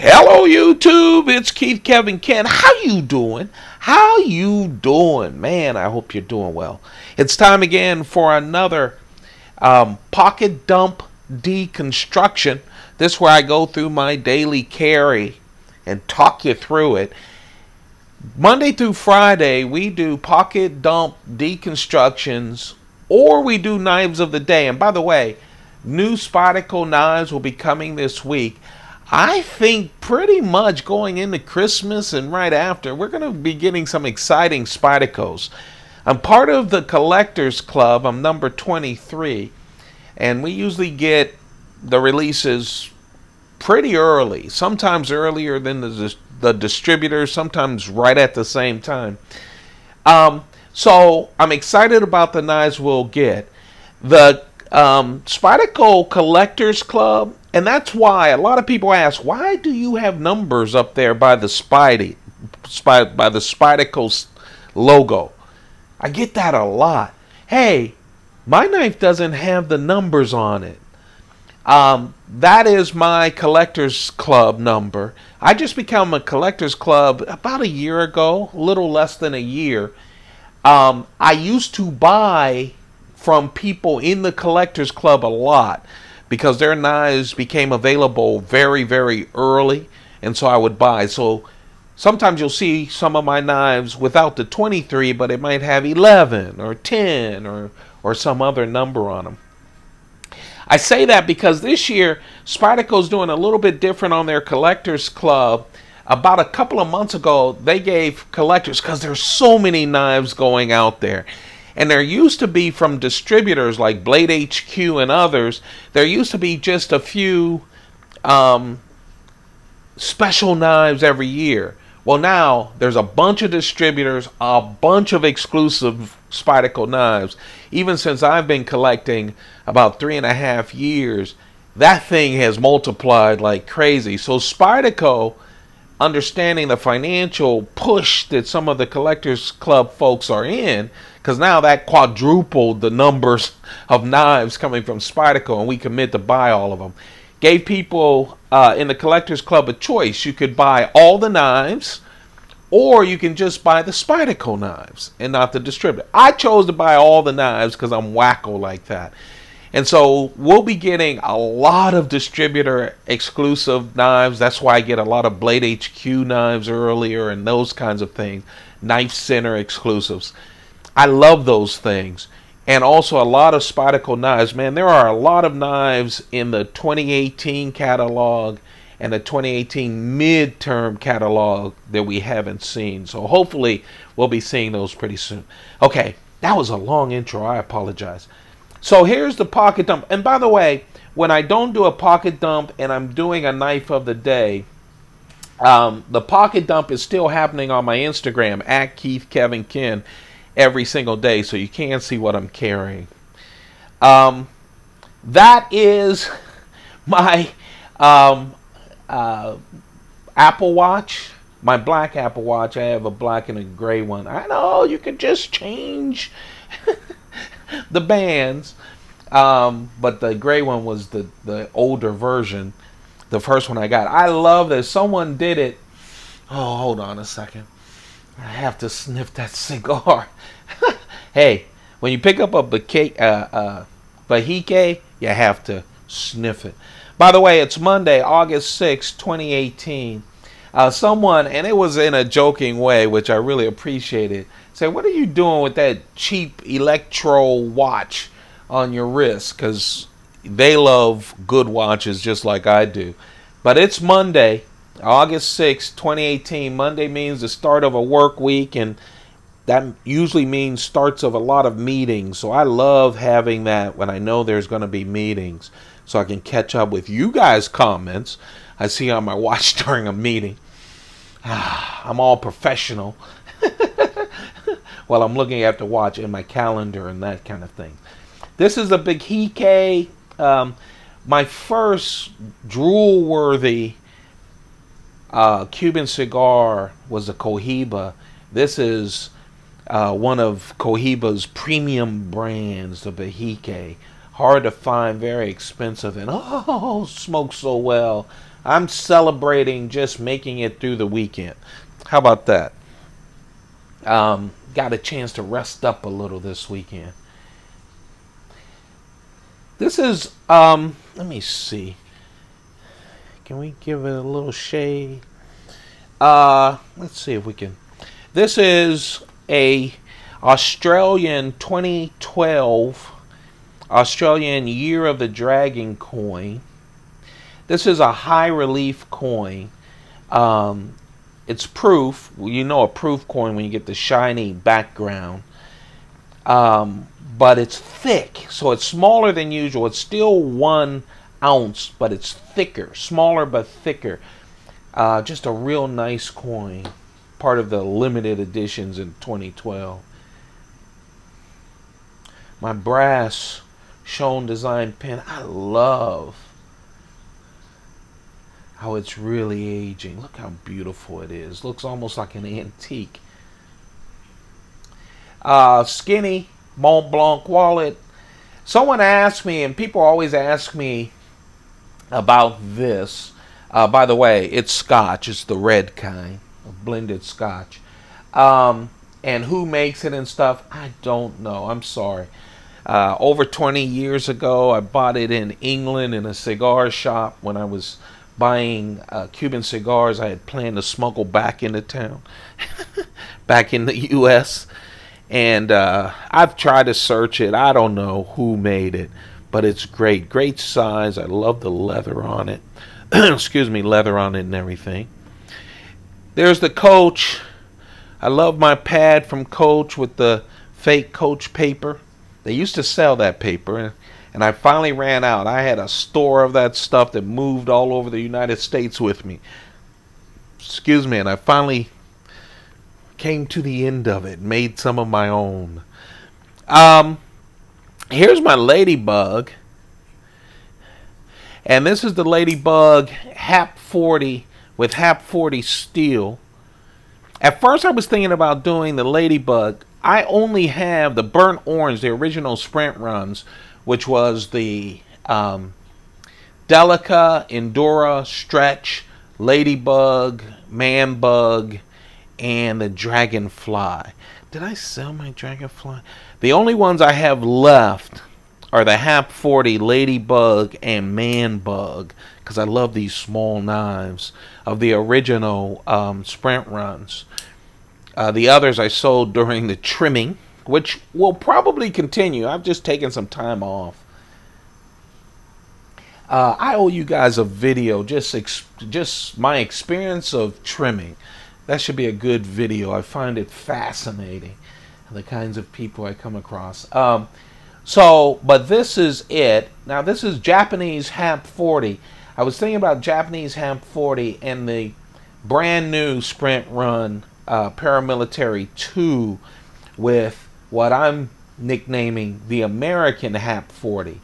Hello YouTube, it's Keith Kevin Ken. How you doing? How you doing? Man, I hope you're doing well. It's time again for another pocket dump deconstruction. This is where I go through my daily carry and talk you through it. Monday through Friday, we do pocket dump deconstructions, or we do knives of the day. And by the way, new Spyderco knives will be coming this week. I think pretty much going into Christmas and right after, we're going to be getting some exciting Spydercos. I'm part of the Collectors Club. I'm number 23. And we usually get the releases pretty early. Sometimes earlier than the distributors, sometimes right at the same time. So I'm excited about the knives we'll get. The Spyderco Collectors Club, and that's why a lot of people ask, why do you have numbers up there by the Spyderco logo? I get that a lot. Hey, my knife doesn't have the numbers on it. That is my Collectors Club number. I just became a Collectors Club about a year ago, a little less than a year. I used to buy from people in the Collectors Club a lot because their knives became available very, very early, and so I would buy. So sometimes you'll see some of my knives without the 23, but it might have 11 or 10 or some other number on them. I say that because this year Spyderco's doing a little bit different on their Collectors Club. About a couple of months ago, they gave collectors, because there's so many knives going out there, and there used to be from distributors like Blade HQ and others, there used to be just a few special knives every year. Well, now there's a bunch of distributors, a bunch of exclusive Spyderco knives. Even since I've been collecting about 3.5 years, that thing has multiplied like crazy. So Spyderco, understanding the financial push that some of the Collectors Club folks are in, because now that quadrupled the numbers of knives coming from Spyderco, and we commit to buy all of them, gave people in the Collectors Club a choice. You could buy all the knives, or you can just buy the Spyderco knives and not the distributor. I chose to buy all the knives because I'm wacko like that. And so we'll be getting a lot of distributor exclusive knives. That's why I get a lot of Blade HQ knives earlier and those kinds of things. Knife Center exclusives. I love those things. And also a lot of Spyderco knives. Man, there are a lot of knives in the 2018 catalog and the 2018 midterm catalog that we haven't seen. So hopefully we'll be seeing those pretty soon. Okay, that was a long intro. I apologize. So here's the pocket dump. And by the way, when I don't do a pocket dump and I'm doing a knife of the day, the pocket dump is still happening on my Instagram at Keith Kevin Ken every single day, so you can see what I'm carrying. That is my Apple Watch, my black Apple Watch. I have a black and a gray one. I know you could just change the bands, but the gray one was the older version, the first one I got. I love that someone did it. Oh, hold on a second. I have to sniff that cigar. Hey, when you pick up a Bahike, you have to sniff it. By the way, it's Monday, August 6, 2018. Someone, and it was in a joking way, which I really appreciated, said, "What are you doing with that cheap electro watch on your wrist?" Because they love good watches just like I do. But it's Monday, August 6, 2018. Monday means the start of a work week, and that usually means starts of a lot of meetings. So I love having that when I know there's going to be meetings, so I can catch up with you guys' comments I see on my watch during a meeting. I'm all professional while I'm looking at the watch in my calendar and that kind of thing. This is a Bahike. My first drool-worthy Cuban cigar was a Cohiba. This is one of Cohiba's premium brands, the Bahike. hard to find, very expensive, and oh, smokes so well. I'm celebrating just making it through the weekend. How about that? Got a chance to rest up a little this weekend. This is, let me see. Can we give it a little shade? Let's see if we can. This is a Australian 2012 Australian Year of the Dragon coin. This is a high relief coin. It's proof. You know a proof coin when you get the shiny background. But it's thick, so it's smaller than usual. It's still 1 ounce, but it's thicker. Smaller but thicker. Just a real nice coin. Part of the limited editions in 2012. My brass Shown design pen. I love how it's really aging. Look how beautiful it is. Looks almost like an antique. Skinny Mont Blanc wallet. Someone asked me, and people always ask me about this. By the way, it's Scotch. It's the red kind, a blended Scotch. And who makes it and stuff, I don't know. I'm sorry. Over 20 years ago, I bought it in England in a cigar shop when I was buying Cuban cigars I had planned to smuggle back into town, back in the U.S. And I've tried to search it. I don't know who made it, but it's great. Great size. I love the leather on it. Excuse me, leather on it and everything. There's the Coach. I love my pad from Coach with the fake Coach paper. They used to sell that paper, and I finally ran out. I had a store of that stuff that moved all over the United States with me. Excuse me, and I finally came to the end of it, made some of my own. Here's my Ladybug, and this is the Ladybug HAP 40 with HAP 40 steel. At first I was thinking about doing the Ladybug. I only have the burnt orange, the original Sprint runs, which was the Delica, Endura, Stretch, Ladybug, Manbug, and the Dragonfly. Did I sell my Dragonfly? The only ones I have left are the HAP 40, Ladybug, and Manbug, because I love these small knives of the original Sprint runs. The others I sold during the trimming, which will probably continue. I've just taken some time off. I owe you guys a video, just my experience of trimming. That should be a good video. I find it fascinating, the kinds of people I come across. But this is it. Now this is Japanese HAP 40. I was thinking about Japanese HAP 40 and the brand new Sprint Run ParaMilitary 2 with what I'm nicknaming the American HAP 40,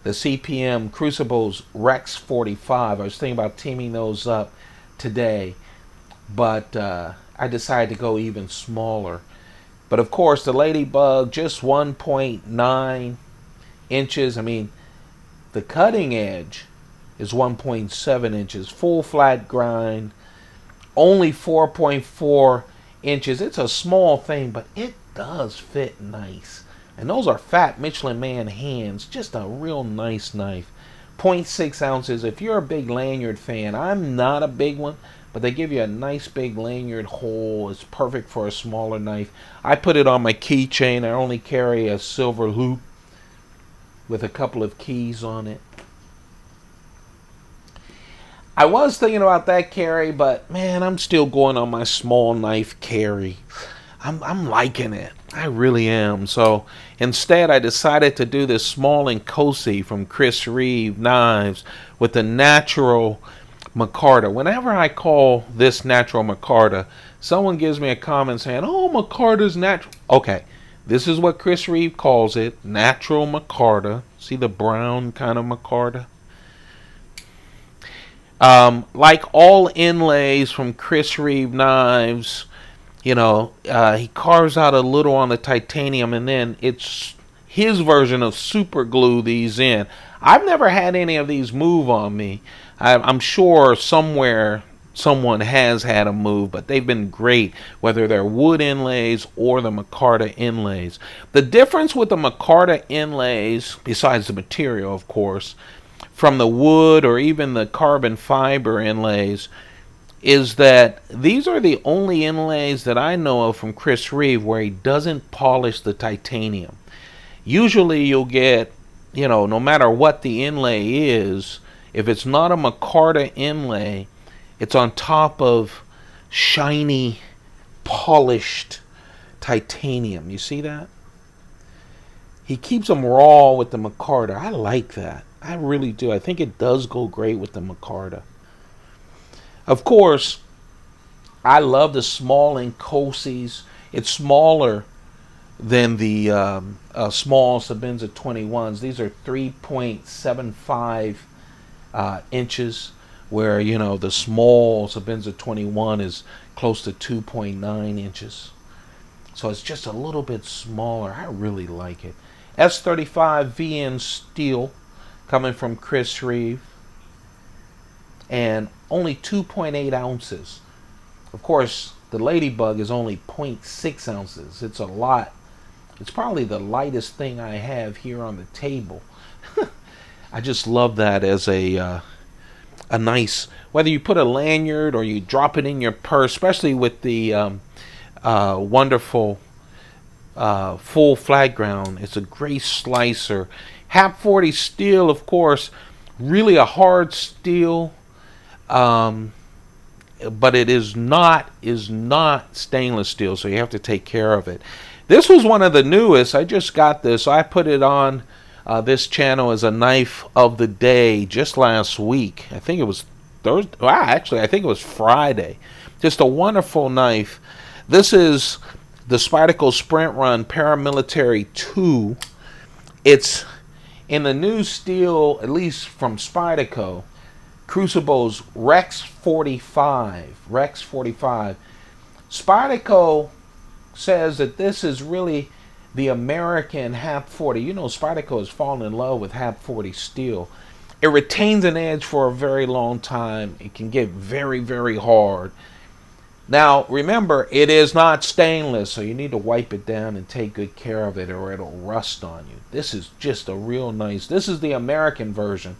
the CPM Crucibles Rex 45. I was thinking about teaming those up today, but I decided to go even smaller. But of course, the Ladybug, just 1.9 inches. I mean, the cutting edge is 1.7 inches, full flat grind. Only 4.4 inches. It's a small thing, but it does fit nice. And those are fat Michelin Man hands. Just a real nice knife. 0.6 ounces. If you're a big lanyard fan, I'm not a big one, but they give you a nice big lanyard hole. It's perfect for a smaller knife. I put it on my keychain. I only carry a silver loop with a couple of keys on it. I was thinking about that carry, but man, I'm still going on my small knife carry. I'm liking it. I really am. So instead, I decided to do this small Inkosi from Chris Reeve Knives with the natural micarta. Whenever I call this natural micarta, someone gives me a comment saying, "Oh, micarta's natural." Okay, this is what Chris Reeve calls it, natural micarta. See the brown kind of micarta? Like all inlays from Chris Reeve Knives, you know, he carves out a little on the titanium, and then his version of super glue these in. I've never had any of these move on me. I'm sure somewhere someone has had a move, but they've been great, whether they're wood inlays or the micarta inlays. The difference with the micarta inlays, besides the material of course, from the wood or even the carbon fiber inlays, is that these are the only inlays that I know of from Chris Reeve where he doesn't polish the titanium. Usually you'll get, you know, no matter what the inlay is, if it's not a micarta inlay, it's on top of shiny, polished titanium. You see that? He keeps them raw with the micarta. I like that. I really do. I think it does go great with the micarta. Of course, I love the small Inkosis. It's smaller than the small Sebenza 21s. These are 3.75 inches, where, you know, the small Sebenza 21 is close to 2.9 inches. So it's just a little bit smaller. I really like it. S35 VN steel coming from Chris Reeve, and only 2.8 ounces. Of course, the Ladybug is only 0.6 ounces. It's a lot. It's probably the lightest thing I have here on the table. I just love that as a nice, whether you put a lanyard or you drop it in your purse, especially with the wonderful full flat ground. It's a great slicer. HAP 40 steel, of course, really a hard steel, but it is not stainless steel, so you have to take care of it. This was one of the newest. I just got this. I put it on this channel as a knife of the day just last week. I think it was Thursday. Well, actually, I think it was Friday. Just a wonderful knife. This is the Spyderco Sprint Run ParaMilitary 2. It's in the new steel, at least from Spyderco, Crucible's Rex 45. Rex 45. Spyderco says that this is really the American HAP 40. You know, Spyderco has fallen in love with HAP 40 steel. It retains an edge for a very long time. It can get very, very hard. Now, remember, it is not stainless, so you need to wipe it down and take good care of it or it'll rust on you. This is just a real nice, this is the American version.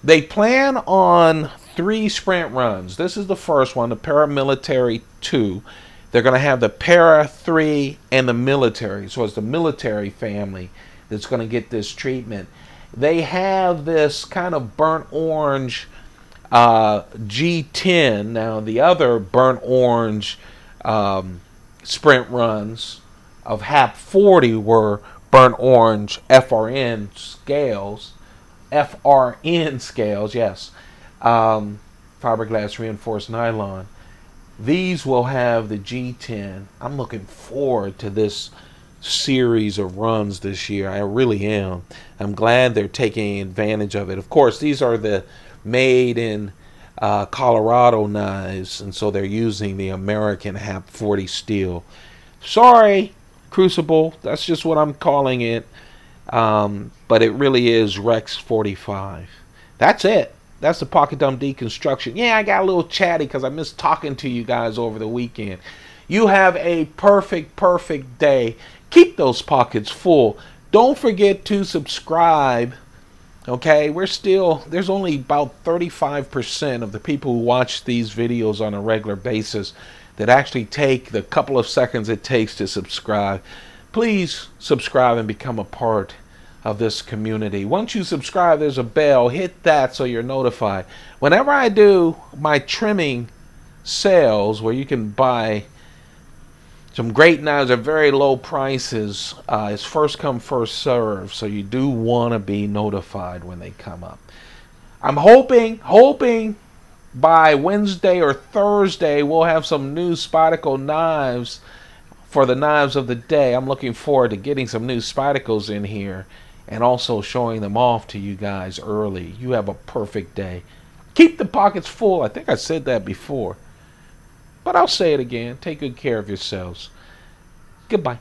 They plan on 3 sprint runs. This is the first one, the ParaMilitary 2. They're going to have the Para 3 and the military. So it's the military family that's going to get this treatment. They have this kind of burnt orange G10. Now, the other burnt orange sprint runs of HAP 40 were burnt orange FRN scales. FRN scales, yes. Fiberglass reinforced nylon. These will have the G10. I'm looking forward to this series of runs this year. I really am. I'm glad they're taking advantage of it. Of course, these are the made in Colorado knives, and so they're using the American HAP 40 steel. Sorry, Crucible, that's just what I'm calling it. But it really is Rex 45. That's it. That's the pocket dump deconstruction. Yeah, I got a little chatty because I missed talking to you guys over the weekend. You have a perfect, perfect day. Keep those pockets full. Don't forget to subscribe. Okay, there's only about 35% of the people who watch these videos on a regular basis that actually take the couple of seconds it takes to subscribe. Please subscribe and become a part of this community. Once you subscribe, there's a bell. Hit that so you're notified. Whenever I do my trimming sales where you can buy some great knives at very low prices, it's first come, first serve, so you do want to be notified when they come up. I'm hoping by Wednesday or Thursday we'll have some new Spyderco knives for the knives of the day. I'm looking forward to getting some new Spydercos in here and also showing them off to you guys early. You have a perfect day. Keep the pockets full. I think I said that before, but I'll say it again. Take good care of yourselves. Goodbye.